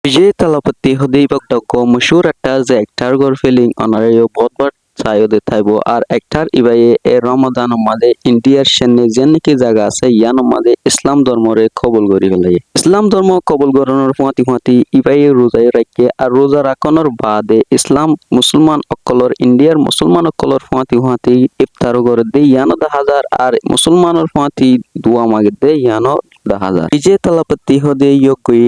विजय तलापति हदैबक डको मशहूर एक्टर जे एक्टर गौर फिलिंग अनारायो बहुत बार सायो दे थाइबो आर एक्टर इबाये ए रमदान मादे इंडियार शेन्ने जेन्ने की जगह আছে ইয়ানো মাদে ইসলাম ধর্মরে কবুল করি ফেলাইয়ে ইসলাম ধর্ম কবুল করানোর ফুয়াতি ফুয়াতি ইবাইয়ে রোজায় রাখে আর রোজা রাখানোর বাদে ইসলাম মুসলমান অকলর ইন্ডিয়ার মুসলমান অকলর ফুয়াতি ফুয়াতি ইফতার করে দে ইয়ানো 10,000 আর মুসলমানের ফুয়াতি দোয়া মাগে দে ইয়ানো 10,000 বিজয় তলাপতি হদে ইয়কই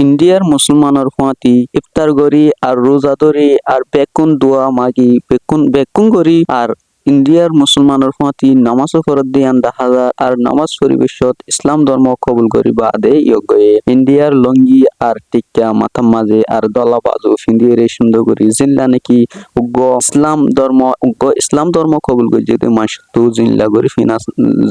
ইন্ডিয়ার মুসলমানের ফুয়াতি ইফতার করি আর রোজা ধরি আর বেকুন দোয়া মাগি বেকুন করি আর ইন্ডিয়ার মুসলমানের ফুয়াতি নামাজও ফরত দিয়ান 10,000 আর নামাজ পরিবেশত ইসলাম ধর্ম কবুল করি বাদে ইয়গয়ে ইন্ডিয়ার লঙ্গি আর টিক্কা মাথার মাঝে আর দলা বাজু ফিন্দিয়ে রে সুন্দর করি জিল্লা নাকি ইসলাম ধর্ম কবুল করি যদি মাসতু জিল্লা করি ফিনা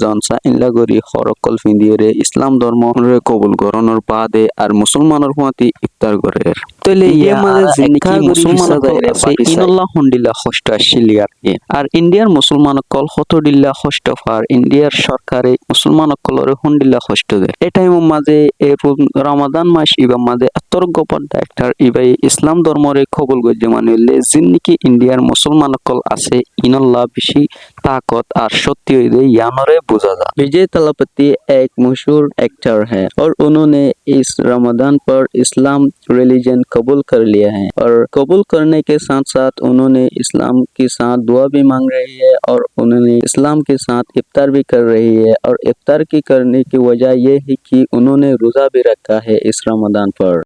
জনসা ইল্লা করি হরকল ফিন্দিয়ে রে ইসলাম ধর্ম কবুল করানোর বাদে আর মুসলমানের ফুয়াতি ইফতার করে তাহলে ইয়ে মাঝে জিন্কি মুসলমান আছে ইনল্লাহ হন্ডিলা হষ্ট আসিলিয়ার আর ইন্ডিয়ার মুসলমান কল হতডিল্লা হষ্ট ফার ইন্ডিয়ার সরকারে মুসলমান কলরে হন্ডিল্লা হষ্ট দেয় এটাই মাঝে রমাদান মাস ইবা মাঝে আতর গোপন ডাক্তার ইবাই ইসলাম ধর্মরে কবুল গজ্জে মানিলে জিন্কি ইন্ডিয়ার মুসলমান কল আছে ইনল্লাহ বেশি ताकत और शक्ति यानरे बुझा जा विजय तलापति एक मशहूर एक्टर है और उन्होंने इस रमजान पर इस्लाम रिलीजन कबूल कर लिया है और कबूल करने के साथ साथ उन्होंने इस्लाम के साथ दुआ भी मांग रही है और उन्होंने इस्लाम के साथ इफ्तार भी कर रही है और इफ्तार की करने की वजह यह है कि उन्होंने रोजा भी रखा है इस रमजान पर।